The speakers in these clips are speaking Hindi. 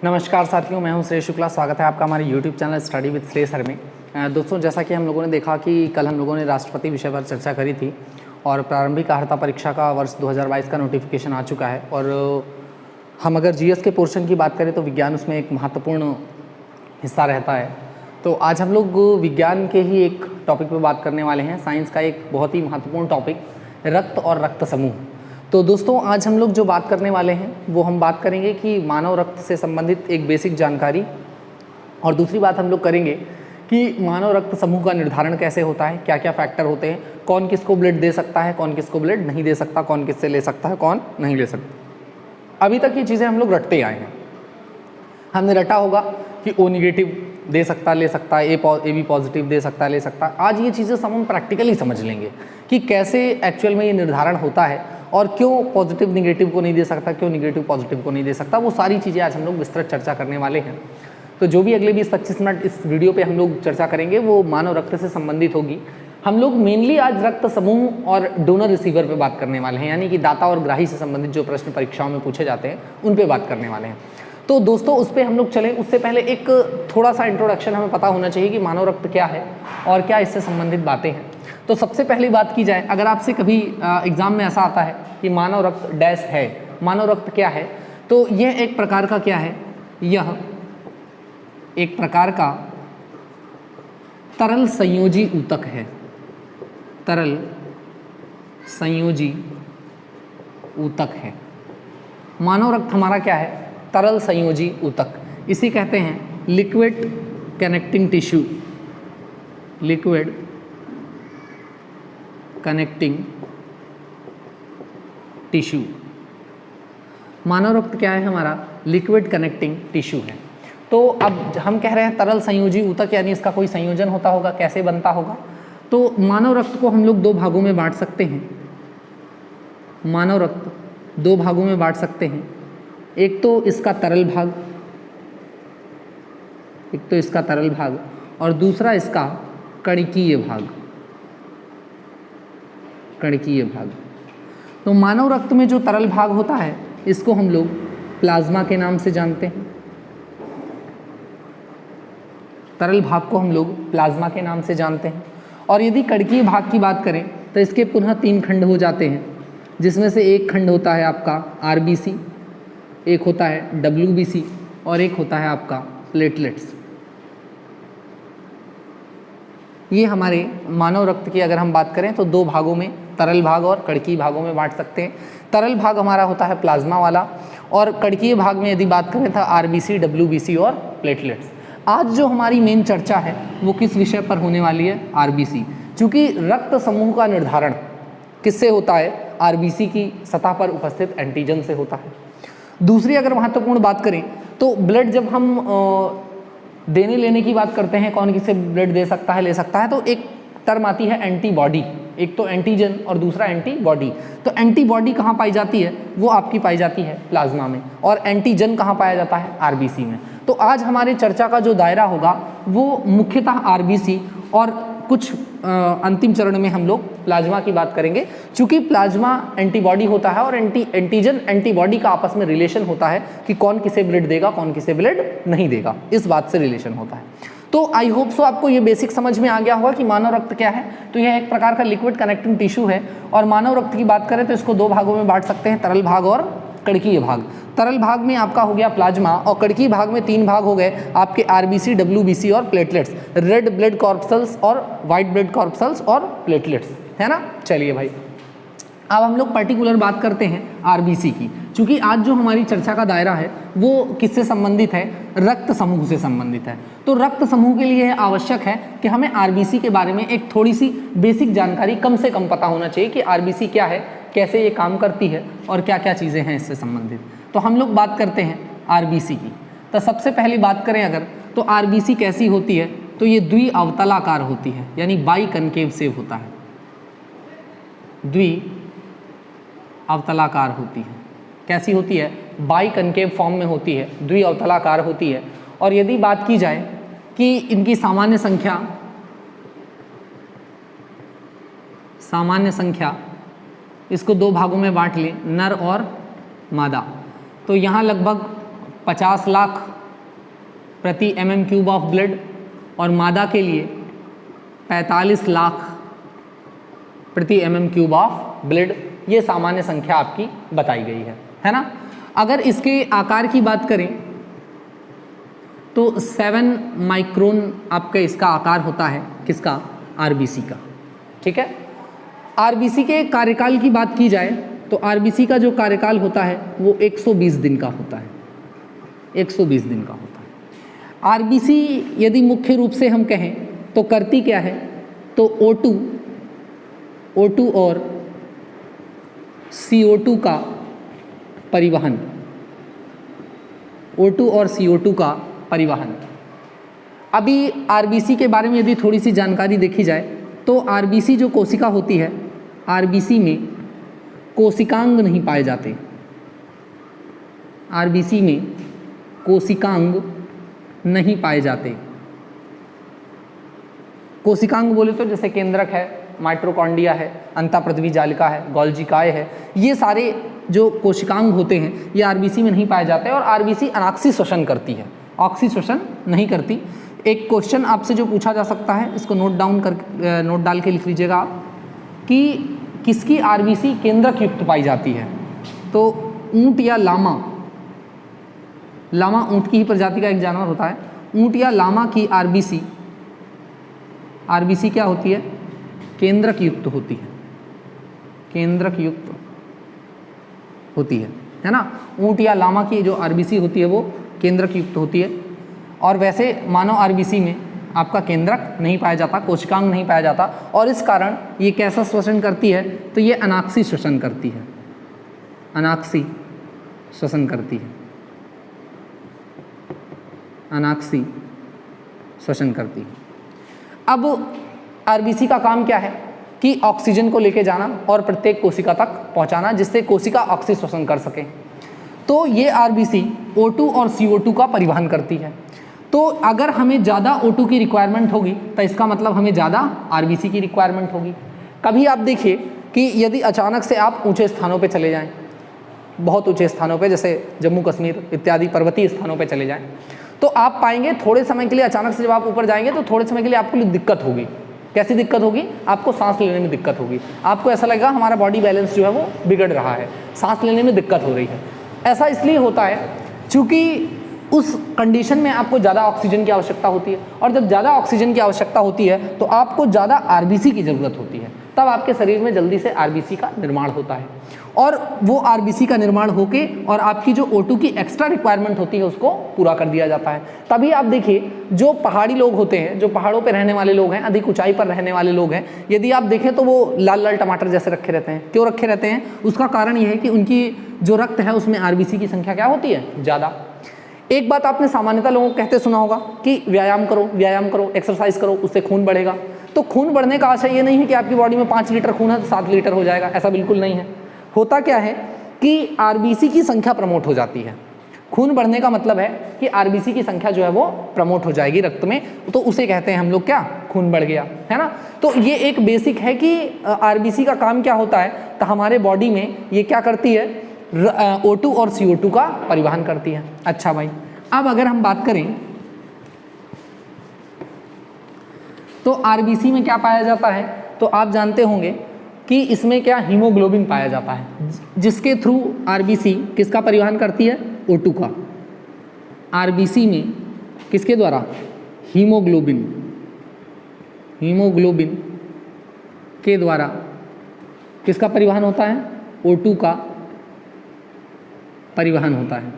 नमस्कार साथियों, मैं हूं श्रेय शुक्ला। स्वागत है आपका हमारे YouTube चैनल स्टडी विद श्रेय सर में। दोस्तों, जैसा कि हम लोगों ने देखा कि कल हम लोगों ने राष्ट्रपति विषय पर चर्चा करी थी और प्रारंभिक अर्हता परीक्षा का वर्ष 2022 का नोटिफिकेशन आ चुका है। और हम अगर जीएस के पोर्शन की बात करें तो विज्ञान उसमें एक महत्वपूर्ण हिस्सा रहता है। तो आज हम लोग विज्ञान के ही एक टॉपिक पर बात करने वाले हैं, साइंस का एक बहुत ही महत्वपूर्ण टॉपिक, रक्त और रक्त समूह। तो दोस्तों, आज हम लोग जो बात करने वाले हैं वो हम बात करेंगे कि मानव रक्त से संबंधित एक बेसिक जानकारी, और दूसरी बात हम लोग करेंगे कि मानव रक्त समूह का निर्धारण कैसे होता है, क्या क्या फैक्टर होते हैं, कौन किसको ब्लड दे सकता है, कौन किसको ब्लड नहीं दे सकता, कौन किससे ले सकता है, कौन नहीं ले सकता। अभी तक ये चीज़ें हम लोग रटते आए हैं। हमने रटा होगा कि ओ नेगेटिव दे सकता ले सकता है, ए बी पॉजिटिव दे सकता ले सकता। आज ये चीज़ें हम प्रैक्टिकली समझ लेंगे कि कैसे एक्चुअल में ये निर्धारण होता है और क्यों पॉजिटिव निगेटिव को नहीं दे सकता, क्यों निगेटिव पॉजिटिव को नहीं दे सकता। वो सारी चीज़ें आज हम लोग विस्तृत चर्चा करने वाले हैं। तो जो भी अगले 20-25 मिनट इस वीडियो पे हम लोग चर्चा करेंगे वो मानव रक्त से संबंधित होगी। हम लोग मेनली आज रक्त समूह और डोनर रिसीवर पे बात करने वाले हैं, यानी कि दाता और ग्राही से संबंधित जो प्रश्न परीक्षाओं में पूछे जाते हैं उन पे बात करने वाले हैं। तो दोस्तों, उस पर हम लोग चलें उससे पहले एक थोड़ा सा इंट्रोडक्शन हमें पता होना चाहिए कि मानव रक्त क्या है और क्या इससे संबंधित बातें हैं। तो सबसे पहली बात की जाए, अगर आपसे कभी एग्जाम में ऐसा आता है कि मानव रक्त डैश है, मानव रक्त क्या है, तो यह एक प्रकार का क्या है, यह एक प्रकार का तरल संयोजी ऊतक है। तरल संयोजी ऊतक है मानव रक्त। हमारा क्या है? तरल संयोजी ऊतक। इसे कहते हैं liquid connecting tissue. Liquid connecting tissue. मानव रक्त क्या है? हमारा लिक्विड कनेक्टिंग टिश्यू है। तो अब हम कह रहे हैं तरल संयोजी ऊतक, यानी इसका कोई संयोजन होता होगा, कैसे बनता होगा। तो मानव रक्त को हम लोग दो भागों में बांट सकते हैं। मानव रक्त दो भागों में बांट सकते हैं। एक तो इसका तरल भाग, एक तो इसका तरल भाग और दूसरा इसका कणिकीय भाग। कणिकीय भाग। तो मानव रक्त में जो तरल भाग होता है इसको हम लोग प्लाज्मा के नाम से जानते हैं। तरल भाग को हम लोग प्लाज्मा के नाम से जानते हैं। और यदि कणिकीय भाग की बात करें तो इसके पुनः 3 खंड हो जाते हैं, जिसमें से एक खंड होता है आपका आरबीसी, एक होता है डब्ल्यूबीसी और एक होता है आपका प्लेटलेट्स। ये हमारे मानव रक्त की अगर हम बात करें तो दो भागों में, तरल भाग और कणिकीय भागों में बांट सकते हैं। तरल भाग हमारा होता है प्लाज्मा वाला, और कणिकीय भाग में यदि बात करें तो आरबीसी, डब्ल्यूबीसी और प्लेटलेट्स। आज जो हमारी मेन चर्चा है वो किस विषय पर होने वाली है? आरबीसी। क्योंकि रक्त समूह का निर्धारण किससे होता है? आरबीसी की सतह पर उपस्थित एंटीजन से होता है। दूसरी अगर महत्वपूर्ण बात करें तो ब्लड जब हम देने लेने की बात करते हैं, कौन किसे ब्लड दे सकता है, ले सकता है, तो एक टर्म आती है एंटीबॉडी। एक तो एंटीजन और दूसरा एंटीबॉडी। तो एंटीबॉडी कहाँ पाई जाती है? वो आपकी पाई जाती है प्लाज्मा में, और एंटीजन कहाँ पाया जाता है? आरबीसी में। तो आज हमारे चर्चा का जो दायरा होगा वो मुख्यतः आरबीसी और कुछ अंतिम चरण में हम लोग प्लाज्मा की बात करेंगे। चूंकि प्लाज्मा एंटीबॉडी होता है और एंटीजन एंटीबॉडी का आपस में रिलेशन होता है कि कौन किसे ब्लड देगा, कौन किसे ब्लड नहीं देगा, इस बात से रिलेशन होता है। तो आई होप सो आपको ये बेसिक समझ में आ गया होगा कि मानव रक्त क्या है। तो यह एक प्रकार का लिक्विड कनेक्टिंग टिश्यू है। और मानव रक्त की बात करें तो इसको दो भागों में बांट सकते हैं, तरल भाग और कणिकीय भाग। तरल भाग में आपका हो गया प्लाज्मा, और कणिकीय भाग में 3 भाग हो गए आपके आरबीसी, डब्ल्यूबीसी और प्लेटलेट्स। रेड ब्लड कॉर्पसेल्स और वाइट ब्लड कॉर्पसेल्स और प्लेटलेट्स, है ना। चलिए भाई, अब हम लोग पर्टिकुलर बात करते हैं आरबीसी की। क्योंकि आज जो हमारी चर्चा का दायरा है वो किससे संबंधित है? रक्त समूह से संबंधित है। तो रक्त समूह के लिए आवश्यक है कि हमें आरबीसी के बारे में एक थोड़ी सी बेसिक जानकारी कम से कम पता होना चाहिए कि आरबीसी क्या है, कैसे ये काम करती है और क्या क्या चीज़ें हैं इससे संबंधित। तो हम लोग बात करते हैं आरबीसी की। तो सबसे पहली बात करें अगर, तो आरबीसी कैसी होती है? तो ये द्विअवतलाकार होती है, यानी बाई कनकेव सेव होता है। द्विअवतलाकार होती है। कैसी होती है? बाई कनकेव फॉर्म में होती है, द्विअवतलाकार होती है। और यदि बात की जाए कि इनकी सामान्य संख्या इसको दो भागों में बांट लें, नर और मादा, तो यहाँ लगभग 50 लाख प्रति mm³ ऑफ ब्लड और मादा के लिए 45 लाख प्रति mm³ ऑफ ब्लड, ये सामान्य संख्या आपकी बताई गई है ना। अगर इसके आकार की बात करें तो 7 माइक्रोन आपका इसका आकार होता है, किसका? आरबीसी का, ठीक है। आरबीसी के कार्यकाल की बात की जाए तो आरबीसी का जो कार्यकाल होता है वो 120 दिन का होता है, 120 दिन का होता है। आरबीसी यदि मुख्य रूप से हम कहें तो करती क्या है, तो O2 और CO2 का परिवहन, O2 और CO2 का परिवहन। अभी आरबीसी के बारे में यदि थोड़ी सी जानकारी देखी जाए तो आरबीसी जो कोशिका होती है, आरबीसी में कोशिकांग नहीं पाए जाते, आरबीसी में कोशिकांग नहीं पाए जाते। कोशिकांग बोले तो जैसे केंद्रक है, माइटोकॉन्ड्रिया है, अंतःपृथ्वी जालिका है, गोल्जिकाए है, ये सारे जो कोशिकांग होते हैं ये आरबीसी में नहीं पाए जाते और आरबीसी अनाक्सी श्वसन करती है, ऑक्सी श्वसन नहीं करती। एक क्वेश्चन आपसे जो पूछा जा सकता है, इसको नोट डाल के लिख लीजिएगा आप, कि किसकी आरबीसी केंद्रक युक्त पाई जाती है, तो ऊंट या लामा, लामा ऊंट की ही प्रजाति का एक जानवर होता है, ऊंट या लामा की आरबीसी क्या होती है? केंद्रक युक्त होती है, केंद्रक युक्त होती है ना। ऊंट या लामा की जो आरबीसी होती है वो केंद्रक युक्त होती है। और वैसे मानव आरबीसी में आपका केंद्रक नहीं पाया जाता, कोशिकांग नहीं पाया जाता, और इस कारण ये कैसा श्वसन करती है, तो ये अनाक्सी श्वसन करती है, अनाक्सी श्वसन करती है, अनाक्सी श्वसन करती है। अब आरबीसी का काम क्या है कि ऑक्सीजन को लेके जाना और प्रत्येक कोशिका तक पहुंचाना, जिससे कोशिका ऑक्सी श्वसन कर सके। तो ये आरबीसी O2 और CO2 का परिवहन करती है। तो अगर हमें ज़्यादा O2 की रिक्वायरमेंट होगी तो इसका मतलब हमें ज़्यादा आरबीसी की रिक्वायरमेंट होगी। कभी आप देखिए कि यदि अचानक से आप ऊंचे स्थानों पे चले जाएं, बहुत ऊंचे स्थानों पे, जैसे जम्मू कश्मीर इत्यादि पर्वतीय स्थानों पे चले जाएं, तो आप पाएंगे थोड़े समय के लिए अचानक से जब आप ऊपर जाएंगे तो थोड़े समय के लिए आपको दिक्कत होगी। कैसी दिक्कत होगी? आपको सांस लेने में दिक्कत होगी, आपको ऐसा लगेगा हमारा बॉडी बैलेंस जो है वो बिगड़ रहा है, सांस लेने में दिक्कत हो रही है। ऐसा इसलिए होता है क्योंकि उस कंडीशन में आपको ज़्यादा ऑक्सीजन की आवश्यकता होती है, और जब ज़्यादा ऑक्सीजन की आवश्यकता होती है तो आपको ज़्यादा आरबीसी की ज़रूरत होती है, तब आपके शरीर में जल्दी से आरबीसी का निर्माण होता है, और वो आरबीसी का निर्माण होके और आपकी जो O2 की एक्स्ट्रा रिक्वायरमेंट होती है उसको पूरा कर दिया जाता है। तभी आप देखिए जो पहाड़ी लोग होते हैं, जो पहाड़ों पर रहने वाले लोग हैं, अधिक ऊंचाई पर रहने वाले लोग हैं, यदि आप देखें तो वो लाल लाल टमाटर जैसे रखे रहते हैं। क्यों रखे रहते हैं? उसका कारण ये है कि उनकी जो रक्त है उसमें आरबीसी की संख्या क्या होती है? ज़्यादा। एक बात आपने सामान्यतः लोगों को कहते सुना होगा कि व्यायाम करो, एक्सरसाइज करो, उससे खून बढ़ेगा। तो खून बढ़ने का आशय ये नहीं है कि आपकी बॉडी में 5 लीटर खून है तो 7 लीटर हो जाएगा, ऐसा बिल्कुल नहीं है। होता क्या है कि आरबीसी की संख्या प्रमोट हो जाती है। खून बढ़ने का मतलब है कि आरबीसी की संख्या जो है वो प्रमोट हो जाएगी रक्त में, तो उसे कहते हैं हम लोग क्या? खून बढ़ गया, है ना। तो ये एक बेसिक है कि आरबीसी का काम क्या होता है, तो हमारे बॉडी में ये क्या करती है? O2 और CO2 का परिवहन करती है। अच्छा भाई, अब अगर हम बात करें तो आरबीसी में क्या पाया जाता है, तो आप जानते होंगे कि इसमें क्या? हीमोग्लोबिन पाया जाता है, जिसके थ्रू आरबीसी किसका परिवहन करती है? O2 का। आरबीसी में किसके द्वारा? हीमोग्लोबिन के द्वारा किसका परिवहन होता है? O2 का परिवहन होता है।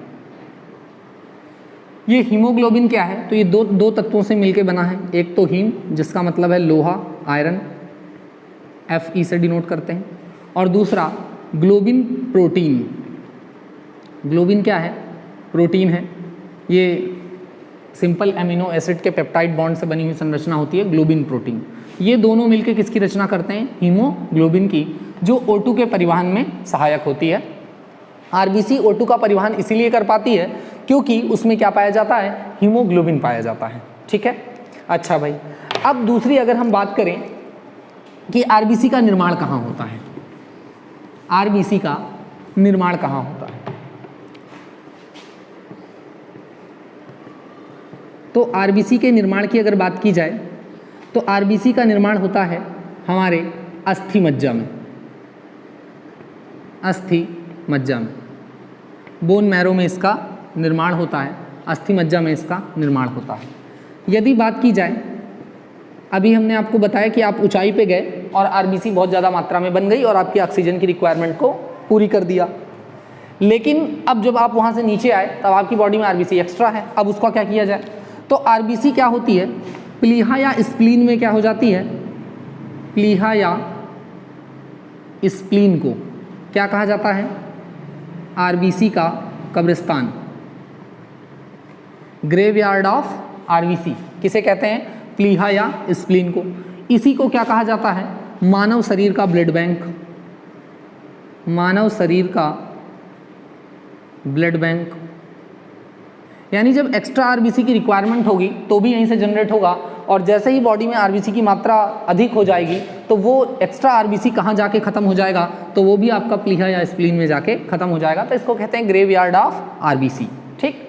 ये हीमोग्लोबिन क्या है? तो ये दो तत्वों से मिलकर बना है। एक तो हीम, जिसका मतलब है लोहा, आयरन, Fe से डिनोट करते हैं, और दूसरा ग्लोबिन, प्रोटीन। ग्लोबिन क्या है? प्रोटीन है। ये सिंपल एमिनो एसिड के पेप्टाइड बॉन्ड से बनी हुई संरचना होती है ग्लोबिन प्रोटीन। ये दोनों मिलकर किसकी रचना करते हैं? हीमोग्लोबिन की, जो O2 के परिवहन में सहायक होती है। आरबीसी O2 का परिवहन इसीलिए कर पाती है क्योंकि उसमें क्या पाया जाता है? हीमोग्लोबिन पाया जाता है। ठीक है। अच्छा भाई, अब दूसरी अगर हम बात करें कि आरबीसी का निर्माण कहाँ होता है, आरबीसी का निर्माण कहाँ होता है, तो आरबीसी के निर्माण की अगर बात की जाए तो आरबीसी का निर्माण होता है हमारे अस्थि मज्जा में, अस्थि मज्जा में, बोन मैरो में इसका निर्माण होता है, अस्थि मज्जा में इसका निर्माण होता है। यदि बात की जाए, अभी हमने आपको बताया कि आप ऊंचाई पे गए और आरबीसी बहुत ज़्यादा मात्रा में बन गई और आपकी ऑक्सीजन की रिक्वायरमेंट को पूरी कर दिया, लेकिन अब जब आप वहाँ से नीचे आए तब आपकी बॉडी में आरबीसी एक्स्ट्रा है, अब उसका क्या किया जाए? तो आरबीसी क्या होती है, प्लीहा या स्प्लीन में क्या हो जाती है, प्लीहा या स्प्लीन को क्या कहा जाता है? आरबीसी का कब्रिस्तान, ग्रेवयार्ड ऑफ आरबीसी किसे कहते हैं? प्लीहा या स्प्लीन को। इसी को क्या कहा जाता है? मानव शरीर का ब्लड बैंक, मानव शरीर का ब्लड बैंक। यानी जब एक्स्ट्रा आरबीसी की रिक्वायरमेंट होगी तो भी यहीं से जनरेट होगा, और जैसे ही बॉडी में आरबीसी की मात्रा अधिक हो जाएगी तो वो एक्स्ट्रा आरबीसी कहाँ जाके ख़त्म हो जाएगा? तो वो भी आपका प्लीहा या स्प्लीन में जाके ख़त्म हो जाएगा। तो इसको कहते हैं ग्रेवयार्ड ऑफ आरबीसी। ठीक,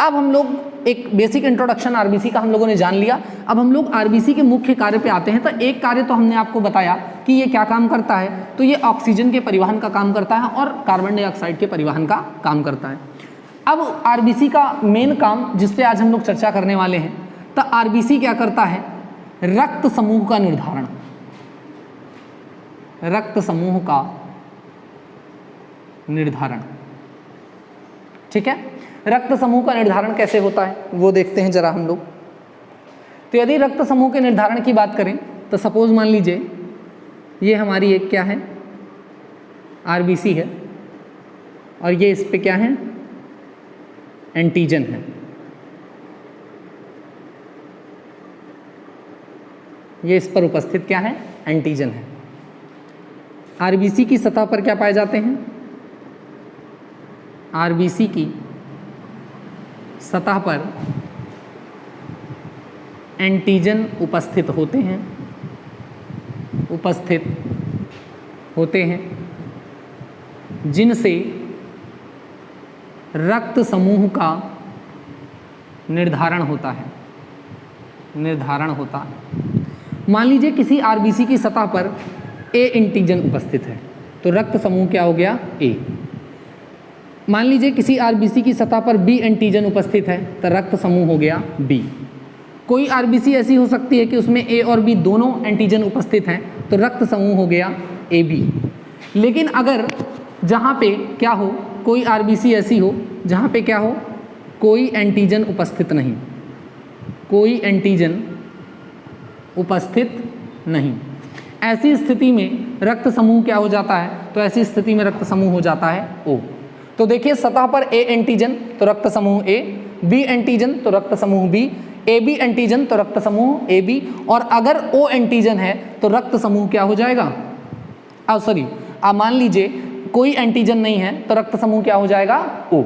अब हम लोग एक बेसिक इंट्रोडक्शन आरबीसी का हम लोगों ने जान लिया। अब हम लोग आरबीसी के मुख्य कार्य पे आते हैं। तो एक कार्य तो हमने आपको बताया कि ये क्या काम करता है, तो ये ऑक्सीजन के परिवहन का काम करता है और कार्बन डाइऑक्साइड के परिवहन का काम करता है। अब आरबीसी का मेन काम जिस पे आज हम लोग चर्चा करने वाले हैं, तो आरबीसी क्या करता है? रक्त समूह का निर्धारण, रक्त समूह का निर्धारण। ठीक है, रक्त समूह का निर्धारण कैसे होता है वो देखते हैं जरा हम लोग। तो यदि रक्त समूह के निर्धारण की बात करें तो सपोज मान लीजिए ये हमारी एक क्या है, आरबीसी है, और ये इस पे क्या है, एंटीजन है। ये इस पर उपस्थित क्या है, एंटीजन है। आरबीसी की सतह पर क्या पाए जाते हैं? आरबीसी की सतह पर एंटीजन उपस्थित होते हैं, उपस्थित होते हैं, जिनसे रक्त समूह का निर्धारण होता है, निर्धारण होता है। मान लीजिए किसी आरबीसी की सतह पर ए एंटीजन उपस्थित है, तो रक्त समूह क्या हो गया, ए। मान लीजिए किसी आरबीसी की सतह पर बी एंटीजन उपस्थित है, तो रक्त समूह हो गया बी। कोई आरबीसी ऐसी हो सकती है कि उसमें ए और बी दोनों एंटीजन उपस्थित हैं, तो रक्त समूह हो गया ए बी। लेकिन अगर जहाँ पे क्या हो, कोई आरबीसी ऐसी हो जहाँ पे क्या हो, कोई एंटीजन उपस्थित नहीं, कोई एंटीजन उपस्थित नहीं, ऐसी स्थिति में रक्त समूह क्या हो जाता है? तो ऐसी स्थिति में रक्त समूह हो जाता है ओ। तो देखिए सतह पर ए एंटीजन तो रक्त समूह ए, बी एंटीजन तो रक्त समूह बी, ए बी एंटीजन तो रक्त समूह ए बी, और अगर ओ एंटीजन है तो रक्त समूह क्या हो जाएगा, मान लीजिए कोई एंटीजन नहीं है तो रक्त समूह क्या हो जाएगा, ओ।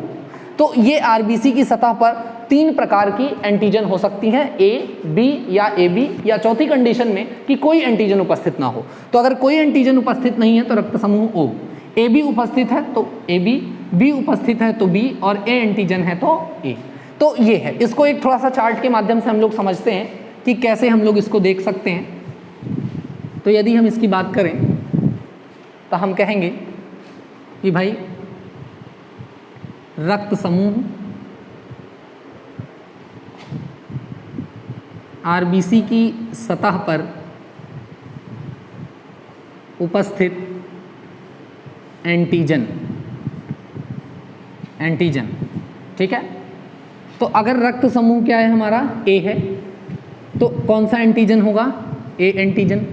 तो ये आरबीसी की सतह पर 3 प्रकार की एंटीजन हो सकती हैं, ए बी या ए बी, या चौथी कंडीशन में कि कोई एंटीजन उपस्थित ना हो। तो अगर कोई एंटीजन उपस्थित नहीं है तो रक्त समूह ओ, ए बी उपस्थित है तो ए बी, बी उपस्थित है तो बी, और ए एंटीजन है तो ए। तो ये है, इसको एक थोड़ा सा चार्ट के माध्यम से हम लोग समझते हैं कि कैसे हम लोग इसको देख सकते हैं। तो यदि हम इसकी बात करें तो हम कहेंगे कि भाई रक्त समूह आरबीसी की सतह पर उपस्थित एंटीजन, एंटीजन, ठीक है। तो अगर रक्त समूह क्या है हमारा, ए है, तो कौन सा एंटीजन होगा, ए एंटीजन।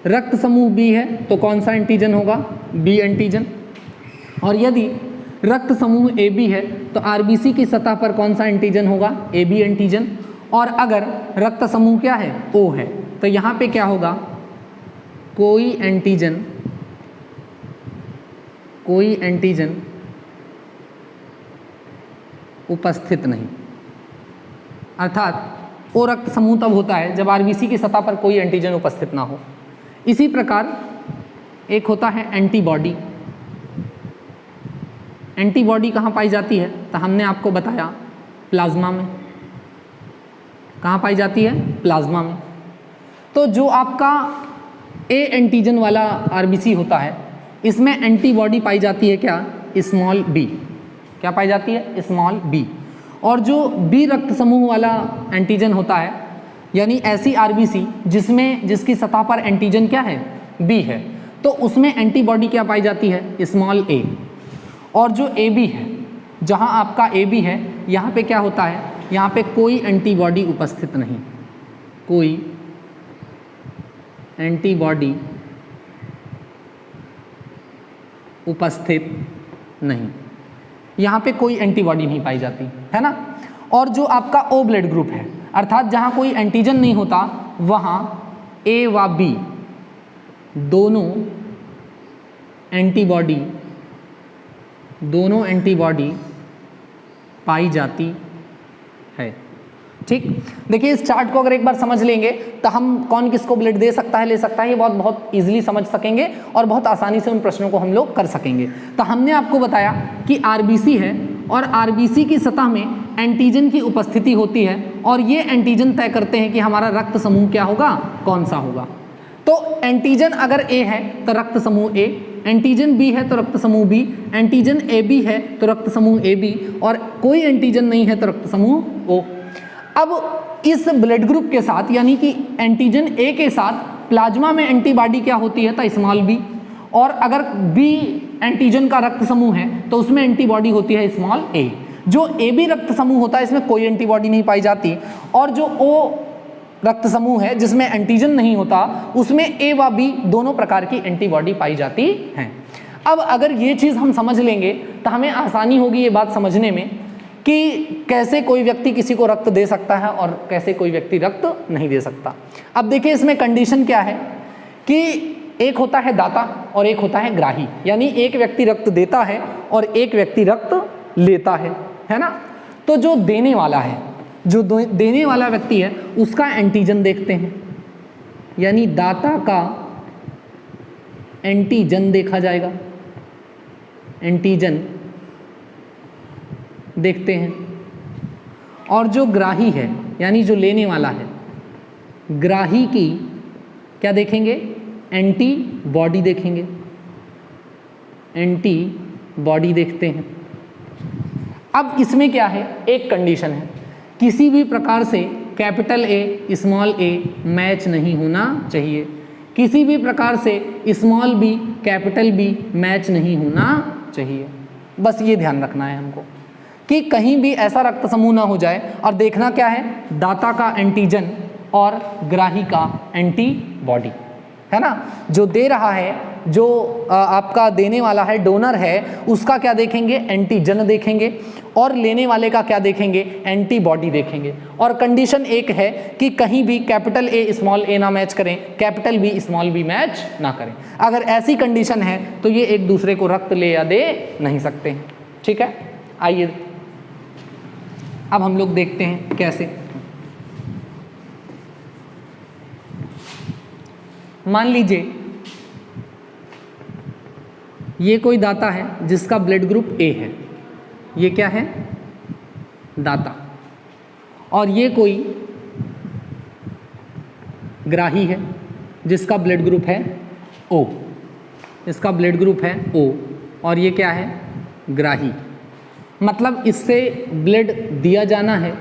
रक्त समूह बी है तो कौन सा एंटीजन होगा, बी एंटीजन। और यदि रक्त समूह ए बी है तो आरबीसी की सतह पर कौन सा एंटीजन होगा, ए बी एंटीजन। और अगर रक्त समूह क्या है, ओ है, तो यहाँ पे क्या होगा, कोई एंटीजन, कोई एंटीजन उपस्थित नहीं। अर्थात ओ रक्त समूह तब होता है जब आरबीसी की सतह पर कोई एंटीजन उपस्थित ना हो। इसी प्रकार एक होता है एंटीबॉडी। एंटीबॉडी कहाँ पाई जाती है, तो हमने आपको बताया प्लाज्मा में। कहाँ पाई जाती है? प्लाज्मा में। तो जो आपका ए एंटीजन वाला आरबीसी होता है, इसमें एंटीबॉडी पाई जाती है क्या? Small B. क्या पाई जाती है? Small B. और जो बी रक्त समूह वाला एंटीजन होता है, यानी ऐसी आरबीसी जिसकी सतह पर एंटीजन क्या है? बी है, तो उसमें एंटीबॉडी क्या पाई जाती है? स्मॉल ए। और जो ए बी है, जहाँ आपका ए बी है, यहाँ पे क्या होता है? यहाँ पे कोई एंटीबॉडी उपस्थित नहीं, कोई एंटीबॉडी उपस्थित नहीं, यहाँ पे कोई एंटीबॉडी नहीं पाई जाती है ना। और जो आपका ओ ब्लड ग्रुप है, अर्थात जहाँ कोई एंटीजन नहीं होता, वहाँ ए व बी दोनों एंटीबॉडी पाई जाती है। ठीक, देखिए इस चार्ट को अगर एक बार समझ लेंगे तो हम कौन किसको ब्लड दे सकता है, ले सकता है, ये बहुत इजीली समझ सकेंगे और बहुत आसानी से उन प्रश्नों को हम लोग कर सकेंगे। तो हमने आपको बताया कि आरबीसी है और आरबीसी की सतह में एंटीजन की उपस्थिति होती है और ये एंटीजन तय करते हैं कि हमारा रक्त समूह क्या होगा, कौन सा होगा। तो एंटीजन अगर ए है तो रक्त समूह ए, एंटीजन बी है तो रक्त समूह बी, एंटीजन ए बी है तो रक्त समूह ए बी, और कोई एंटीजन नहीं है तो रक्त समूह ओ। अब इस ब्लड ग्रुप के साथ, यानी कि एंटीजन ए के साथ प्लाज्मा में एंटीबॉडी क्या होती है? तो स्मॉल बी। और अगर बी एंटीजन का रक्त समूह है तो उसमें एंटीबॉडी होती है स्मॉल ए। जो ए बी रक्त समूह होता है, इसमें कोई एंटीबॉडी नहीं पाई जाती। और जो ओ रक्त समूह है, जिसमें एंटीजन नहीं होता, उसमें ए व बी दोनों प्रकार की एंटीबॉडी पाई जाती हैं। अब अगर ये चीज़ हम समझ लेंगे तो हमें आसानी होगी ये बात समझने में कि कैसे कोई व्यक्ति किसी को रक्त दे सकता है और कैसे कोई व्यक्ति रक्त नहीं दे सकता। अब देखिए इसमें कंडीशन क्या है कि एक होता है दाता और एक होता है ग्राही, यानी एक व्यक्ति रक्त देता है और एक व्यक्ति रक्त लेता है ना। तो जो देने वाला है, जो देने वाला व्यक्ति है, उसका एंटीजन देखते हैं, यानी दाता का एंटीजन देखा जाएगा, एंटीजन देखते हैं। और जो ग्राही है, यानी जो लेने वाला है, ग्राही की क्या देखेंगे? एंटीबॉडी देखेंगे, एंटीबॉडी देखते हैं। अब इसमें क्या है? एक कंडीशन है, किसी भी प्रकार से capital A small A match नहीं होना चाहिए, किसी भी प्रकार से small B capital B match नहीं होना चाहिए। बस ये ध्यान रखना है हमको कि कहीं भी ऐसा रक्त समूह ना हो जाए। और देखना क्या है? दाता का एंटीजन और ग्राही का एंटीबॉडी, है ना। जो दे रहा है, जो आपका देने वाला है, डोनर है, उसका क्या देखेंगे? एंटीजन देखेंगे। और लेने वाले का क्या देखेंगे? एंटीबॉडी देखेंगे। और कंडीशन एक है कि कहीं भी कैपिटल ए स्मॉल ए ना मैच करें, capital B small B match ना करें। अगर ऐसी कंडीशन है तो ये एक दूसरे को रक्त ले या दे नहीं सकते हैं। ठीक है, आइए अब हम लोग देखते हैं कैसे। मान लीजिए ये कोई दाता है जिसका ब्लड ग्रुप ए है, ये क्या है? दाता। और ये कोई ग्राही है जिसका ब्लड ग्रुप है ओ, इसका ब्लड ग्रुप है ओ, और ये क्या है? ग्राही। मतलब इससे ब्लड दिया जाना है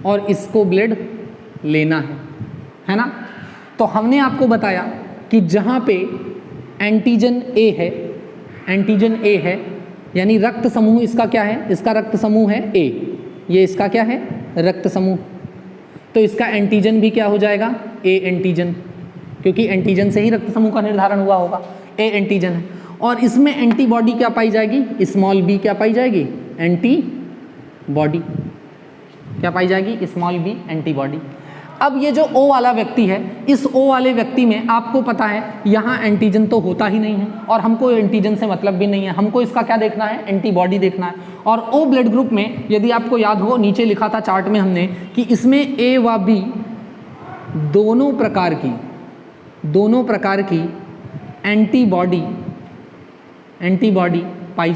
और इसको ब्लड लेना है ना। तो हमने आपको बताया कि जहाँ पे एंटीजन ए है, एंटीजन ए है, यानी रक्त समूह इसका क्या है? इसका रक्त समूह है ए, ये इसका क्या है? रक्त समूह। तो इसका एंटीजन भी क्या हो जाएगा? ए एंटीजन, क्योंकि एंटीजन से ही रक्त समूह का निर्धारण हुआ होगा, ए एंटीजन है। और इसमें एंटीबॉडी क्या पाई जाएगी? स्मॉल बी क्या पाई जाएगी? एंटीबॉडी क्या पाई जाएगी? Small B antibody. अब ये जो O वाला व्यक्ति है, इस O वाले व्यक्ति में आपको पता है यहाँ एंटीजन तो होता ही नहीं है और हमको एंटीजन से मतलब भी नहीं है, हमको इसका क्या देखना है? एंटीबॉडी देखना है। और O ब्लड ग्रुप में यदि आपको याद हो, नीचे लिखा था चार्ट में हमने कि इसमें A व B दोनों प्रकार की एंटीबॉडी पाई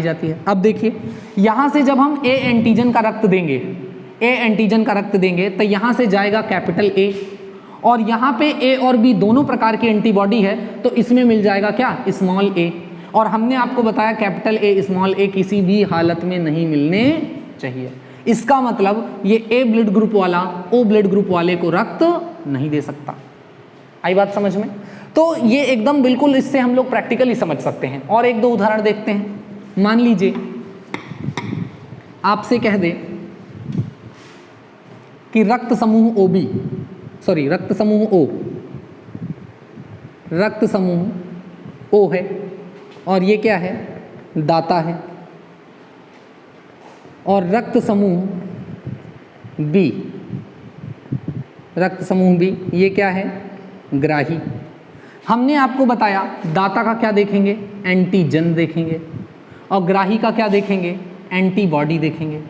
जाती है। अब देखिए यहाँ से जब हम ए एंटीजन का रक्त देंगे ए एंटीजन का रक्त देंगे तो यहाँ से जाएगा कैपिटल ए, और यहाँ पे ए और बी दोनों प्रकार की एंटीबॉडी है तो इसमें मिल जाएगा क्या, स्मॉल ए। और हमने आपको बताया कैपिटल ए स्मॉल ए किसी भी हालत में नहीं मिलने चाहिए। इसका मतलब ये ए ब्लड ग्रुप वाला ओ ब्लड ग्रुप वाले को रक्त नहीं दे सकता। आई बात समझ में? तो ये एकदम बिल्कुल इससे हम लोग प्रैक्टिकली समझ सकते हैं। और एक दो उदाहरण देखते हैं। मान लीजिए आपसे कह दे कि रक्त समूह ओ बी, सॉरी रक्त समूह ओ, रक्त समूह ओ है और ये क्या है, दाता है, और रक्त समूह बी, रक्त समूह बी ये क्या है, ग्राही। हमने आपको बताया दाता का क्या देखेंगे, एंटीजन देखेंगे, और ग्राही का क्या देखेंगे, एंटीबॉडी देखेंगे,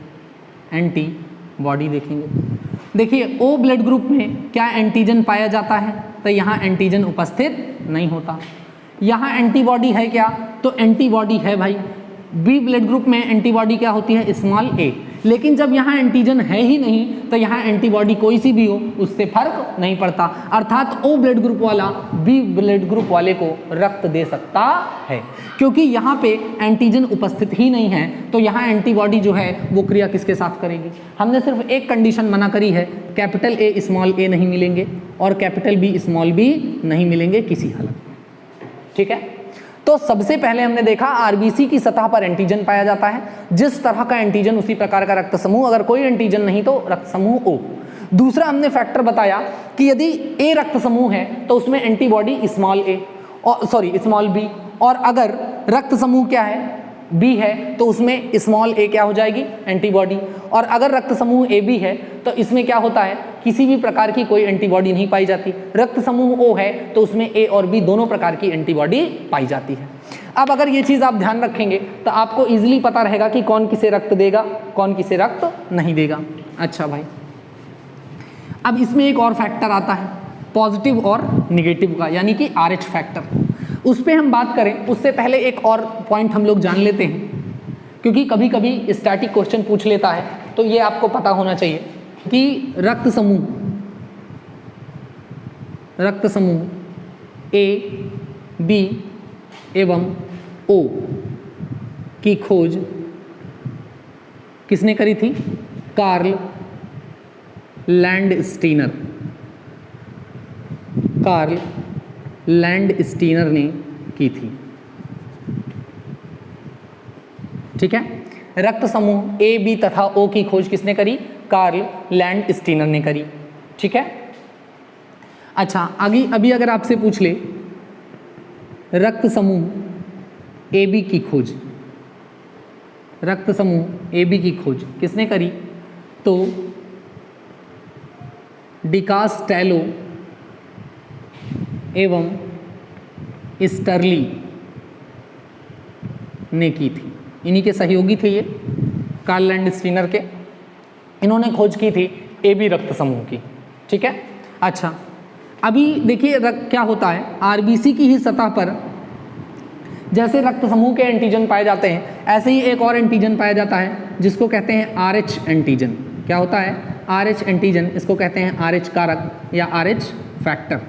एंटीबॉडी देखेंगे। देखिए ओ ब्लड ग्रुप में क्या एंटीजन पाया जाता है, तो यहाँ एंटीजन उपस्थित नहीं होता। यहाँ एंटीबॉडी है क्या, तो एंटीबॉडी है भाई। बी ब्लड ग्रुप में एंटीबॉडी क्या होती है, स्मॉल ए। लेकिन जब यहाँ एंटीजन है ही नहीं तो यहाँ एंटीबॉडी कोई सी भी हो उससे फर्क नहीं पड़ता। अर्थात ओ ब्लड ग्रुप वाला बी ब्लड ग्रुप वाले को रक्त दे सकता है, क्योंकि यहाँ पे एंटीजन उपस्थित ही नहीं है। तो यहाँ एंटीबॉडी जो है वो क्रिया किसके साथ करेगी। हमने सिर्फ एक कंडीशन मना करी है, कैपिटल ए स्मॉल ए नहीं मिलेंगे और कैपिटल बी स्मॉल बी नहीं मिलेंगे किसी हालत में। ठीक है, तो सबसे पहले हमने देखा आरबीसी की सतह पर एंटीजन पाया जाता है, जिस तरह का एंटीजन उसी प्रकार का रक्त समूह, अगर कोई एंटीजन नहीं तो रक्त समूह ओ। दूसरा हमने फैक्टर बताया कि यदि ए रक्त समूह है तो उसमें एंटीबॉडी स्मॉल ए और स्मॉल बी, और अगर रक्त समूह क्या है, बी है, तो उसमें स्मॉल ए क्या हो जाएगी, एंटीबॉडी। और अगर रक्त समूह ए बी है तो इसमें क्या होता है, किसी भी प्रकार की कोई एंटीबॉडी नहीं पाई जाती। रक्त समूह ओ है तो उसमें ए और बी दोनों प्रकार की एंटीबॉडी पाई जाती है। अब अगर ये चीज़ आप ध्यान रखेंगे तो आपको इजीली पता रहेगा कि कौन किसे रक्त देगा, कौन किसे रक्त नहीं देगा। अच्छा भाई, अब इसमें एक और फैक्टर आता है पॉजिटिव और निगेटिव का, यानी कि RH फैक्टर। उस पर हम बात करें उससे पहले एक और पॉइंट हम लोग जान लेते हैं, क्योंकि कभी कभी स्टैटिक क्वेश्चन पूछ लेता है तो ये आपको पता होना चाहिए कि रक्त समूह ए बी एवं ओ की खोज किसने करी थी, कार्ल लैंडस्टीनर। कार्ल लैंडस्टीनर ने की थी। ठीक है, रक्त समूह ए बी तथा ओ की खोज किसने करी, कार्ल लैंडस्टीनर ने करी। ठीक है, अच्छा आगे अभी अगर आपसे पूछ ले रक्त समूह ए बी की खोज, रक्त समूह ए बी की खोज किसने करी, तो डिकास्टेलो एवं स्टर्ली ने की थी। इन्हीं के सहयोगी थे ये, कार्ल लैंडस्टीनर के। इन्होंने खोज की थी ए बी रक्त समूह की। ठीक है, अच्छा अभी देखिए क्या होता है, आरबीसी की ही सतह पर जैसे रक्त समूह के एंटीजन पाए जाते हैं, ऐसे ही एक और एंटीजन पाया जाता है जिसको कहते हैं RH एंटीजन। क्या होता है, RH एंटीजन, इसको कहते हैं RH कारक या RH फैक्टर।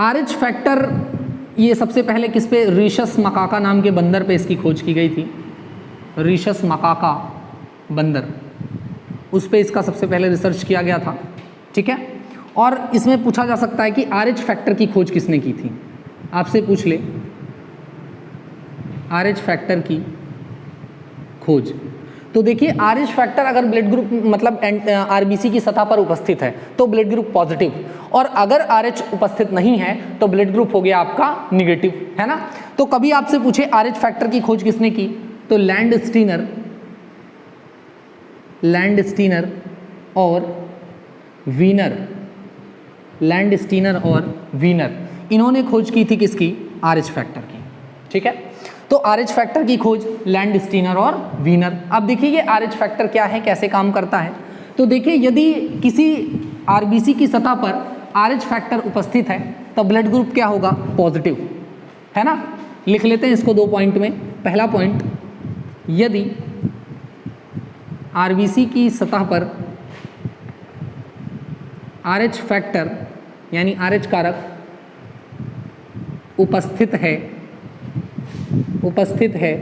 RH फैक्टर ये सबसे पहले किस पे, रीशस मकाका नाम के बंदर पे इसकी खोज की गई थी। रीशस मकाका बंदर, उस पे इसका सबसे पहले रिसर्च किया गया था। ठीक है, और इसमें पूछा जा सकता है कि RH फैक्टर की खोज किसने की थी। आपसे पूछ ले RH फैक्टर की खोज, तो देखिए RH फैक्टर अगर ब्लड ग्रुप मतलब आरबीसी की सतह पर उपस्थित है तो ब्लड ग्रुप पॉजिटिव, और अगर RH उपस्थित नहीं है तो ब्लड ग्रुप हो गया आपका निगेटिव, है ना। तो कभी आपसे पूछे RH फैक्टर की खोज किसने की, तो लैंडस्टीनर और वीनर, लैंडस्टीनर और वीनर, इन्होंने खोज की थी किसकी, RH फैक्टर की। ठीक है, तो RH फैक्टर की खोज लैंडस्टीनर और वीनर। अब देखिए ये RH फैक्टर क्या है, कैसे काम करता है। तो देखिए यदि किसी आरबीसी की सतह पर RH फैक्टर उपस्थित है तो ब्लड ग्रुप क्या होगा, पॉजिटिव, है ना। लिख लेते हैं इसको 2 पॉइंट में। पहला पॉइंट, यदि आरबीसी की सतह पर आरएच फैक्टर यानी आरएच कारक उपस्थित है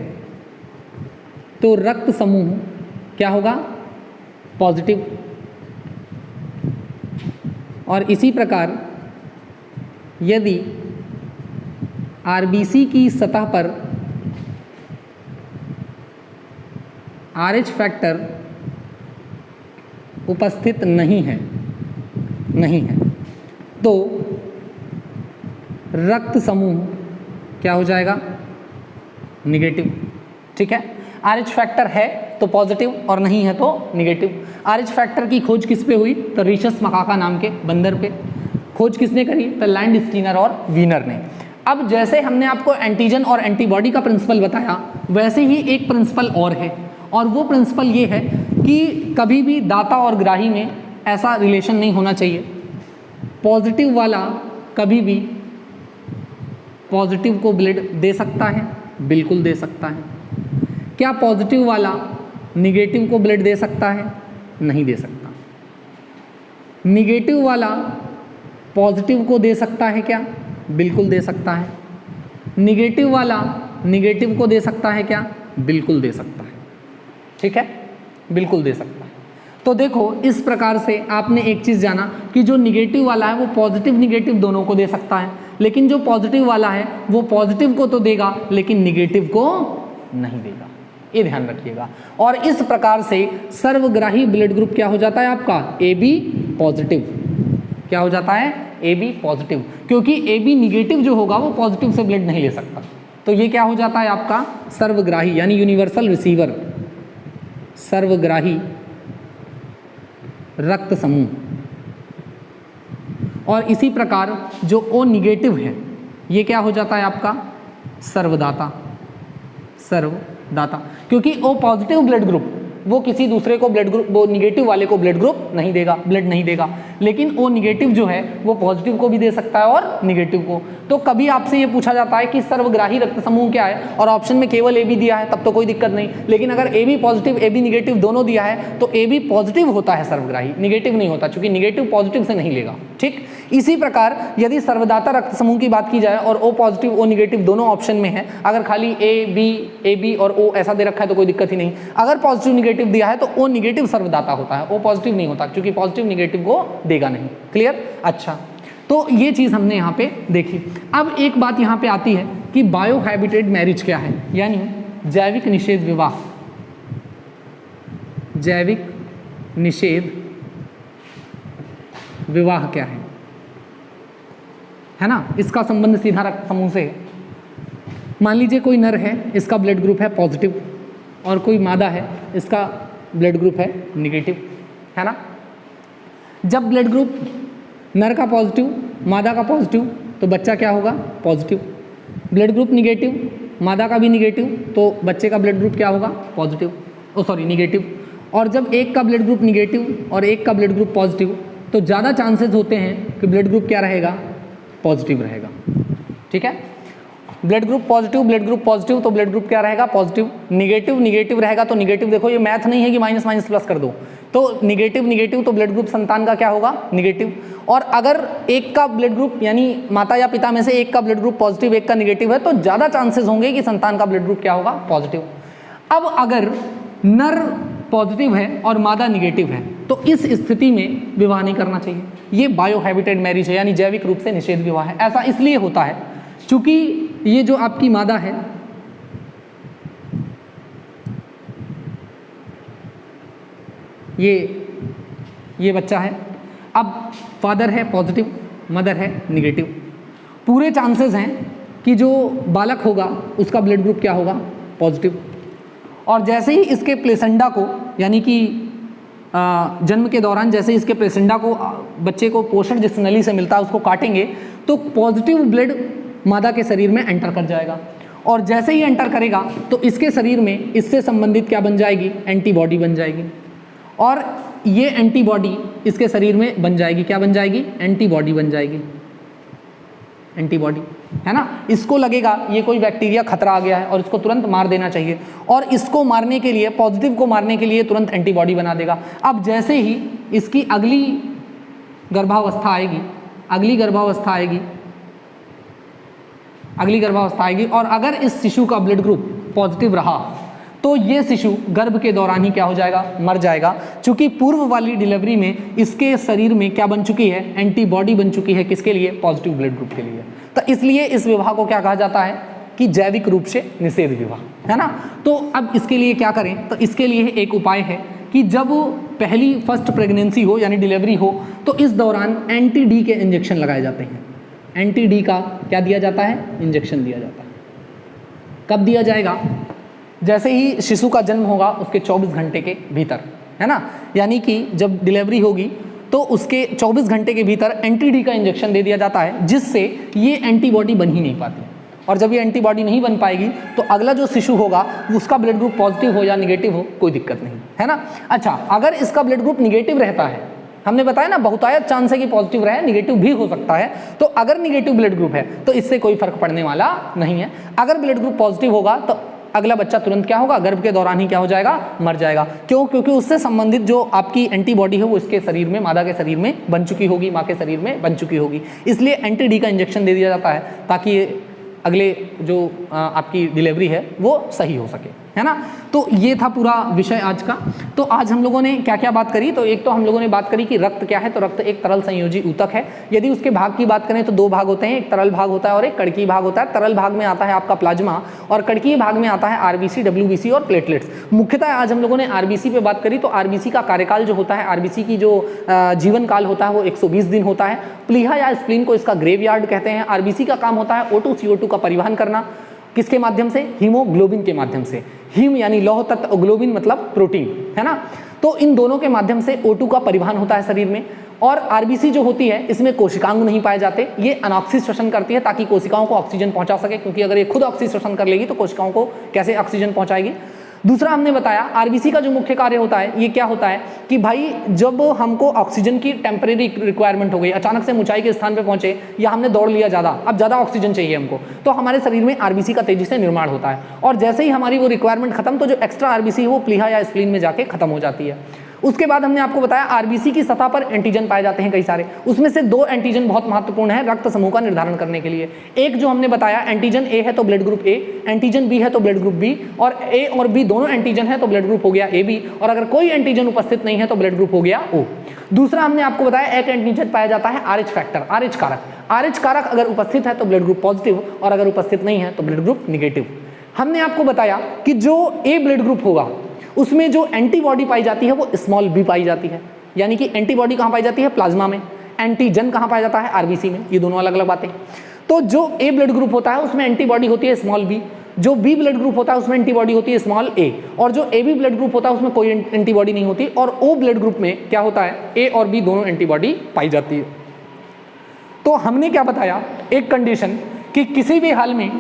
तो रक्त समूह क्या होगा? पॉजिटिव। और इसी प्रकार यदि आरबीसी की सतह पर आरएच फैक्टर उपस्थित नहीं है तो रक्त समूह क्या हो जाएगा? निगेटिव। ठीक है, आरएच फैक्टर है तो पॉजिटिव और नहीं है तो निगेटिव। आरएच फैक्टर की खोज किस पे हुई? तो रिशस मकाका नाम के बंदर पे। खोज किसने करी? तो लैंडस्टीनर और वीनर ने। अब जैसे हमने आपको एंटीजन और एंटीबॉडी का प्रिंसिपल बताया, वैसे ही एक प्रिंसिपल और है, और वो प्रिंसिपल ये है कि कभी भी दाता और ग्राही में ऐसा रिलेशन नहीं होना चाहिए। पॉजिटिव वाला कभी भी पॉजिटिव को ब्लड दे सकता है? बिल्कुल दे सकता है। क्या पॉजिटिव वाला निगेटिव को ब्लड दे सकता है? नहीं दे सकता। निगेटिव वाला पॉजिटिव को दे सकता है क्या? बिल्कुल दे सकता है। निगेटिव वाला निगेटिव को दे सकता है क्या? बिल्कुल दे सकता है। ठीक है, बिल्कुल दे सकता है। तो देखो, इस प्रकार से आपने एक चीज़ जाना कि जो निगेटिव वाला है वो पॉजिटिव निगेटिव दोनों को दे सकता है, लेकिन जो पॉजिटिव वाला है वो पॉजिटिव को तो देगा लेकिन निगेटिव को नहीं देगा। ये ध्यान रखिएगा। और इस प्रकार से सर्वग्राही ब्लड ग्रुप क्या हो जाता है आपका? AB positive. क्या हो जाता है? AB पॉजिटिव, क्योंकि AB निगेटिव जो होगा वो पॉजिटिव से ब्लड नहीं ले सकता। तो ये क्या हो जाता है आपका? सर्वग्राही यानी यूनिवर्सल रिसीवर, सर्वग्राही रक्त समूह। और इसी प्रकार जो O निगेटिव है ये क्या हो जाता है आपका? सर्वदाता, सर्वदाता, क्योंकि O पॉजिटिव ब्लड ग्रुप वो किसी दूसरे को ब्लड ग्रुप, वो निगेटिव वाले को ब्लड ग्रुप नहीं देगा, ब्लड नहीं देगा, लेकिन O निगेटिव जो है वो पॉजिटिव को भी दे सकता है और निगेटिव को। तो कभी आपसे ये पूछा जाता है कि सर्वग्राही रक्त समूह क्या है, और ऑप्शन में केवल AB दिया है, तब तो कोई दिक्कत नहीं। लेकिन अगर AB पॉजिटिव AB निगेटिव दोनों दिया है तो AB पॉजिटिव होता है सर्वग्राही, निगेटिव नहीं होता, क्योंकि निगेटिव पॉजिटिव से नहीं लेगा। ठीक, इसी प्रकार यदि सर्वदाता रक्त समूह की बात की जाए और O पॉजिटिव O निगेटिव दोनों ऑप्शन में है, अगर खाली AB और O ऐसा दे रखा है तो कोई दिक्कत ही नहीं। अगर पॉजिटिव निगेटिव दिया है तो O निगेटिव सर्वदाता होता है, O पॉजिटिव नहीं होता, क्योंकि पॉजिटिव निगेटिव को देगा नहीं। क्लियर? अच्छा, तो ये चीज़ हमने यहाँ पे देखी। अब एक बात यहाँ पे आती है कि बायोहैबिटेट मैरिज क्या है, यानी जैविक निषेध विवाह। जैविक निषेध विवाह क्या है ना? इसका संबंध सीधा रक्त समूह से है। मान लीजिए कोई नर है, इसका ब्लड ग्रुप है पॉजिटिव, और कोई मादा है, इसका ब्लड ग्रुप है निगेटिव, है ना? जब ब्लड ग्रुप नर का पॉजिटिव, मादा का पॉजिटिव, तो बच्चा क्या होगा? पॉजिटिव। ब्लड ग्रुप निगेटिव, मादा का भी निगेटिव, तो बच्चे का ब्लड ग्रुप क्या होगा? Positive, negative. और जब एक का ब्लड ग्रुप निगेटिव और एक का ब्लड ग्रुप पॉजिटिव, तो ज़्यादा चांसेस होते हैं कि ब्लड ग्रुप क्या रहेगा? पॉजिटिव रहेगा। ठीक है, blood group positive, blood group positive, तो ब्लड ग्रुप क्या रहेगा? पॉजिटिव। निगेटिव निगेटिव रहेगा तो निगेटिव, देखो ये मैथ नहीं है कि माइनस माइनस प्लस कर दो, तो निगेटिव निगेटिव, तो ब्लड ग्रुप संतान का क्या होगा? निगेटिव। और अगर एक का ब्लड ग्रुप यानी माता या पिता में से एक का ब्लड ग्रुप पॉजिटिव एक का निगेटिव है, तो ज़्यादा चांसेस होंगे कि संतान का ब्लड ग्रुप क्या होगा? पॉजिटिव। अब अगर नर पॉजिटिव है और मादा निगेटिव है, तो इस स्थिति में विवाह नहीं करना चाहिए। ये बायोहैबिटेट मैरिज है, यानी जैविक रूप से निषेध विवाह है। ऐसा इसलिए होता है क्योंकि ये जो आपकी मादा है, ये बच्चा है, अब फादर है पॉजिटिव, मदर है निगेटिव, पूरे चांसेस हैं कि जो बालक होगा उसका ब्लड ग्रुप क्या होगा? पॉजिटिव। और जैसे ही इसके प्लेसेंडा को, यानी कि जन्म के दौरान जैसे ही इसके प्लेसेंडा को, बच्चे को पोषण जिस नली से मिलता है उसको काटेंगे, तो पॉजिटिव ब्लड मादा के शरीर में एंटर कर जाएगा, और जैसे ही एंटर करेगा तो इसके शरीर में इससे संबंधित क्या बन जाएगी? एंटीबॉडी बन जाएगी, और ये एंटीबॉडी इसके शरीर में बन जाएगी, क्या बन जाएगी? एंटीबॉडी बन जाएगी। एंटीबॉडी, है ना। इसको लगेगा ये कोई बैक्टीरिया खतरा आ गया है और इसको तुरंत मार देना चाहिए, और इसको मारने के लिए, पॉजिटिव को मारने के लिए तुरंत एंटीबॉडी बना देगा। अब जैसे ही इसकी अगली गर्भावस्था आएगी और अगर इस शिशु का ब्लड ग्रुप पॉजिटिव रहा तो ये शिशु गर्भ के दौरान ही क्या हो जाएगा, मर जाएगा, क्योंकि पूर्व वाली डिलीवरी में इसके शरीर में क्या बन चुकी है, एंटीबॉडी बन चुकी है, किसके लिए, पॉजिटिव ब्लड ग्रुप के लिए। तो इसलिए इस विवाह को क्या कहा जाता है कि जैविक रूप से निषेध विवाह, है ना। तो अब इसके लिए क्या करें, तो इसके लिए एक उपाय है कि जब पहली फर्स्ट प्रेगनेंसी हो यानी डिलीवरी हो तो इस दौरान एंटी डी के इंजेक्शन लगाए जाते हैं। एंटी डी का क्या दिया जाता है, इंजेक्शन दिया जाता है। कब दिया जाएगा, जैसे ही शिशु का जन्म होगा उसके 24 घंटे के भीतर, है ना। यानी कि जब डिलीवरी होगी तो उसके 24 घंटे के भीतर एंटी डी का इंजेक्शन दे दिया जाता है, जिससे ये एंटीबॉडी बन ही नहीं पाती, और जब ये एंटीबॉडी नहीं बन पाएगी तो अगला जो शिशु होगा उसका ब्लड ग्रुप पॉजिटिव हो या निगेटिव हो कोई दिक्कत नहीं, है ना। अच्छा, अगर इसका ब्लड ग्रुप निगेटिव रहता है, हमने बताया ना बहुतायत चांस है कि पॉजिटिव रहे, निगेटिव भी हो सकता है, तो अगर निगेटिव ब्लड ग्रुप है तो इससे कोई फर्क पड़ने वाला नहीं है। अगर ब्लड ग्रुप पॉजिटिव होगा तो अगला बच्चा तुरंत क्या होगा, गर्भ के दौरान ही क्या हो जाएगा, मर जाएगा। क्यों, क्योंकि उससे संबंधित जो आपकी एंटीबॉडी है वो इसके शरीर में, मादा के शरीर में बन चुकी होगी, माँ के शरीर में बन चुकी होगी। इसलिए एंटी डी का इंजेक्शन दे दिया जाता है ताकि अगले जो आपकी डिलीवरी है वो सही हो सके, है ना। तो ये था पूरा विषय आज का। तो आज हम लोगों ने क्या क्या बात करी, तो एक तो हम लोगों ने बात करी कि रक्त क्या है, तो रक्त एक तरल संयोजी ऊतक है। यदि उसके भाग की बात करें तो दो भाग होते हैं, एक तरल भाग होता है और एक कणकीय भाग होता है। तरल भाग में आता है आपका प्लाज्मा और कणकीय भाग में आता है आरबीसी, डब्ल्यूबीसी और प्लेटलेट्स। मुख्यतः आज हम लोगों ने आरबीसी पे बात करी, तो आरबीसी का कार्यकाल जो होता है, आरबीसी की जो जीवन काल होता है वो 120 दिन होता है। प्लीहा या स्प्लीन को इसका ग्रेवयार्ड कहते हैं। आरबीसी का काम होता है O2 CO2 का परिवहन करना, किसके माध्यम से, हीमोग्लोबिन के माध्यम से। हीम यानी लौह तत्व, ग्लोबिन मतलब प्रोटीन, है ना। तो इन दोनों के माध्यम से O2 का परिवहन होता है शरीर में। और आरबीसी जो होती है इसमें कोशिकांग नहीं पाए जाते, ये अनऑक्सी श्वसन करती है ताकि कोशिकाओं को ऑक्सीजन पहुंचा सके, क्योंकि अगर ये खुद ऑक्सी श्वसन कर लेगी तो कोशिकाओं को कैसे ऑक्सीजन पहुंचाएगी। दूसरा हमने बताया आरबीसी का जो मुख्य कार्य होता है ये क्या होता है कि भाई जब हमको ऑक्सीजन की टेम्परेरी रिक्वायरमेंट हो गई, अचानक से ऊंचाई के स्थान पे पहुंचे या हमने दौड़ लिया ज़्यादा, अब ज़्यादा ऑक्सीजन चाहिए हमको, तो हमारे शरीर में आरबीसी का तेजी से निर्माण होता है। और जैसे ही हमारी वो रिक्वायरमेंट खत्म तो जो एक्स्ट्रा आरबीसी है वो प्लीहा या स्प्लीन में जाके खत्म हो जाती है। उसके बाद हमने आपको बताया आरबीसी की सतह पर एंटीजन पाए जाते हैं कई सारे, उसमें से दो एंटीजन बहुत महत्वपूर्ण है रक्त समूह का निर्धारण करने के लिए। एक जो हमने बताया एंटीजन ए है तो blood group A, antigen B है तो ब्लड ग्रुप बी, और ए और बी दोनों एंटीजन है तो ब्लड ग्रुप हो गया ए बी, और अगर कोई एंटीजन उपस्थित नहीं है तो ब्लड ग्रुप हो गया ओ। दूसरा हमने आपको बताया एक एंटीजन पाया जाता है आरएच फैक्टर, आरएच कारक। आरएच कारक अगर उपस्थित है तो ब्लड ग्रुप पॉजिटिव, और अगर उपस्थित नहीं है तो ब्लड ग्रुप निगेटिव। हमने आपको बताया कि जो ए ब्लड ग्रुप होगा उसमें जो एंटीबॉडी पाई जाती है वो स्मॉल बी पाई जाती है, यानी कि एंटीबॉडी कहाँ पाई जाती है, प्लाज्मा में। एंटीजन कहाँ पाया जाता है, आरबीसी में। ये दोनों अलग अलग बातें। तो जो ए ब्लड ग्रुप होता है उसमें एंटीबॉडी होती है स्मॉल बी, जो बी ब्लड ग्रुप होता है उसमें एंटीबॉडी होती है स्मॉल ए, और जो ए बी ब्लड ग्रुप होता है उसमें कोई एंटीबॉडी नहीं होती, और ओ ब्लड ग्रुप में क्या होता है, ए और बी दोनों एंटीबॉडी पाई जाती है। तो हमने क्या बताया, एक कंडीशन कि किसी भी हाल में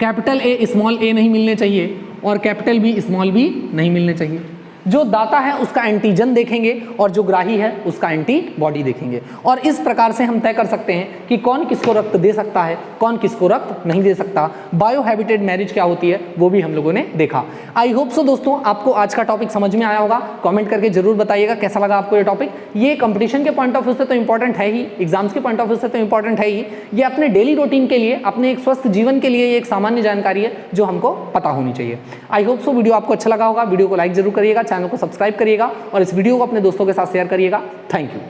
कैपिटल ए स्मॉल ए नहीं मिलने चाहिए और कैपिटल बी स्मॉल बी नहीं मिलने चाहिए। जो दाता है उसका एंटीजन देखेंगे और जो ग्राही है उसका एंटीबॉडी देखेंगे, और इस प्रकार से हम तय कर सकते हैं कि कौन किसको रक्त दे सकता है, कौन किसको रक्त नहीं दे सकता। बायोहैबिटेट मैरिज क्या होती है वो भी हम लोगों ने देखा। आई होप सो दोस्तों आपको आज का टॉपिक समझ में आया होगा। कमेंट करके जरूर बताइएगा कैसा लगा आपको ये टॉपिक। ये कंपटीशन के पॉइंट ऑफ व्यू से तो इंपॉर्टेंट है ही, एग्जाम्स के पॉइंट ऑफ व्यू से तो इंपॉर्टेंट है ही, ये अपने डेली रूटीन के लिए, अपने एक स्वस्थ जीवन के लिए ये एक सामान्य जानकारी है जो हमको पता होनी चाहिए। आई होप सो वीडियो आपको अच्छा लगा होगा। वीडियो को लाइक जरूर करिएगा, चैनल को सब्सक्राइब करिएगा और इस वीडियो को अपने दोस्तों के साथ शेयर करिएगा। Thank you.